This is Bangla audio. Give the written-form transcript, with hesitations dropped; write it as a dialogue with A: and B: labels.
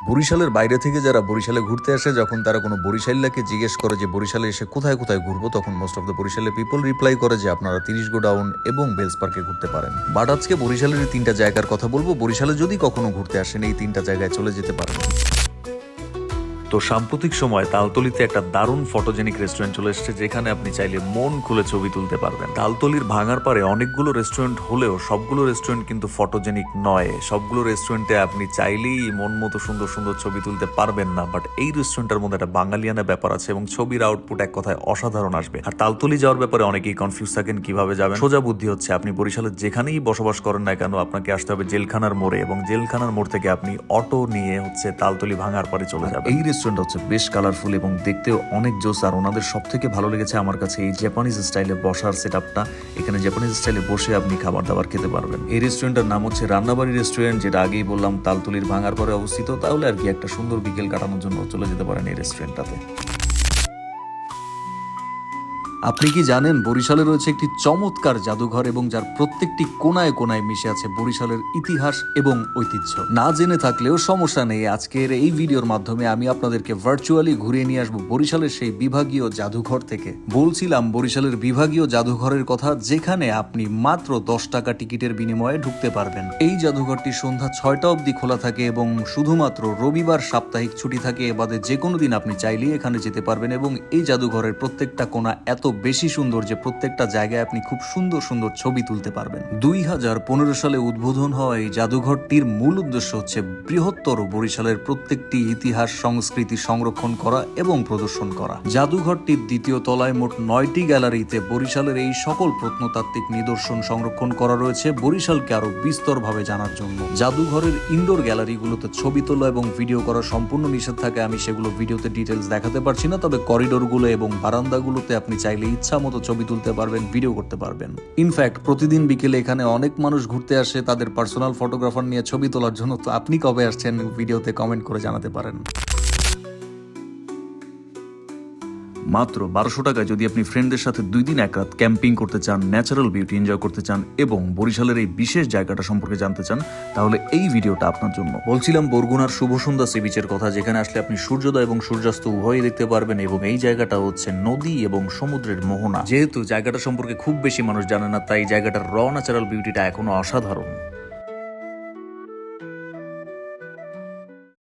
A: বরিশালের বাইরে থেকে যারা বরিশালে ঘুরতে আসে, যখন তারা কোনো বরিশাল্লাকে জিজ্ঞেস করে যে বরিশালে এসে কোথায় কোথায় ঘুরবো, তখন মোস্ট অফ দ্য বরিশালের পিপল রিপ্লাই করে যে আপনারা 30 গোডাউন এবং বেলস পার্কে ঘুরতে পারেন। বাট আজকে বরিশালের এই 3টা জায়গার কথা বলবো। বরিশালে যদি কখনো ঘুরতে আসেন, এই 3টা জায়গায় চলে যেতে পারেন। তো সাম্প্রতিক সময় তালতলিতে একটা দারুণ ফটোজেনিক রেস্টুরেন্ট চলে এসেছে, যেখানে আপনি চাইলে মন খুলে ছবি তুলতে পারবেন। তালতলির ভাঙার পারে অনেকগুলো রেস্টুরেন্ট হলেও সবগুলো রেস্টুরেন্ট কিন্তু ফটোজেনিক নয়। সবগুলো রেস্টুরেন্টে আপনি চাইলেই মন মতো সুন্দর সুন্দর ছবি তুলতে পারবেন না। বাট এই রেস্টুরেন্টের মধ্যে একটা বাঙালিয়ানা ব্যাপার আছে এবং ছবির আউটপুট এক কথায় অসাধারণ আসবে। আর তালতলি যাওয়ার ব্যাপারে অনেকেই কনফিউজ থাকেন কিভাবে যাবেন। সোজা বুদ্ধি হচ্ছে, আপনি বরিশালের যেখানেই বসবাস করেন না কেন, আপনাকে আসতে হবে জেলখানার মোড়ে, এবং জেলখানার মোড় থেকে আপনি অটো নিয়ে তালতলি ভাঙার পারে চলে যাবেন। এই রেস্টুরেন্ট হচ্ছে বেশ কালারফুল এবং দেখতেও অনেক জোস। আর ওনাদের সব থেকে ভালো লেগেছে আমার কাছে এই জাপানিজ স্টাইলে বসার সেট আপটা। এখানে জাপানিজ স্টাইলে বসে আপনি খাবার দাবার খেতে পারবেন। এই রেস্টুরেন্টের নাম হচ্ছে রান্নাবাড়ি রেস্টুরেন্ট, যেটা আগেই বললাম তালতলির ভাঙার পরে অবস্থিত। তাহলে আর কি একটা সুন্দর বিকেল কাটানোর জন্য চলে যেতে পারেন এই রেস্টুরেন্টটাতে। আপনি কি জানেন বরিশালে রয়েছে একটি চমৎকার জাদুঘর, এবং যার প্রত্যেকটি কোনায় কোনায় মিশে আছে বরিশালের ইতিহাস এবং ঐতিহ্য। না জেনে থাকলেও সমস্যা নেই, আজকের এই ভিডিওর মাধ্যমে আমি আপনাদেরকে ভার্চুয়ালি ঘুরিয়ে নিয়ে আসবো বরিশালের সেই বিভাগীয় জাদুঘর থেকে। বলছিলাম বরিশালের বিভাগীয় জাদুঘরের কথা, যেখানে আপনি মাত্র 10 টাকা টিকিটের বিনিময়ে ঢুকতে পারবেন। এই জাদুঘরটি সন্ধ্যা 6টা অবধি খোলা থাকে এবং শুধুমাত্র রবিবার সাপ্তাহিক ছুটি থাকে। এবারে যে কোনো দিন আপনি চাইলেই এখানে যেতে পারবেন, এবং এই জাদুঘরের প্রত্যেকটা কোণা এত বেশি সুন্দর যে প্রত্যেকটা জায়গায় আপনি খুব সুন্দর সুন্দর ছবি তুলতে পারবেন। 2015 সালে উদ্বোধন হওয়া এই জাদুঘরটির মূল উদ্দেশ্য হচ্ছে বৃহত্তর বরিশালের প্রত্যেকটি ইতিহাস সংস্কৃতি সংরক্ষণ করা এবং প্রদর্শন করা। জাদুঘরটির 2য় তলায় মোট 9টি গ্যালারিতে বরিশালের এই সকল প্রত্নতাত্ত্বিক নিদর্শন সংরক্ষণ করা রয়েছে, বরিশালকে আরো বিস্তরভাবে জানার জন্য। জাদুঘরের ইনডোর গ্যালারিগুলোতে ছবি তোলা এবং ভিডিও করা সম্পূর্ণ নিষেধ থাকে। আমি সেগুলো ভিডিওতে ডিটেলস দেখাতে পারছি না, তবে করিডোরগুলো এবং বারান্দাগুলোতে আপনি চাইলে ইচ্ছা মতো ছবি তুলতে পারবেন, ভিডিও করতে পারবেন। ইনফ্যাক্ট প্রতিদিন বিকেলে এখানে অনেক মানুষ ঘুরতে আসে তাদের পার্সোনাল ফটোগ্রাফার নিয়ে ছবি তোলার জন্য। তো আপনি কবে আসছেন ভিডিওতে কমেন্ট করে জানাতে পারেন। মাত্র 1200 টাকায় যদি আপনি ফ্রেন্ডদের সাথে 2 দিন 1 রাত ক্যাম্পিং করতে চান, ন্যাচারাল বিউটি এনজয় করতে চান এবং বরিশালের এই বিশেষ জায়গাটা সম্পর্কে জানতে চান, তাহলে এই ভিডিওটা আপনার জন্য। বলছিলাম বরগুনার শুভসন্ধ্যা সি বিচের কথা, যেখানে আসলে আপনি সূর্যোদয় এবং সূর্যাস্ত উভয়ই দেখতে পারবেন। এবং এই জায়গাটা হচ্ছে নদী এবং সমুদ্রের মোহনা। যেহেতু জায়গাটা সম্পর্কে খুব বেশি মানুষ জানে না, তাই জায়গাটার র ন্যাচারাল বিউটিটা এখনো অসাধারণ।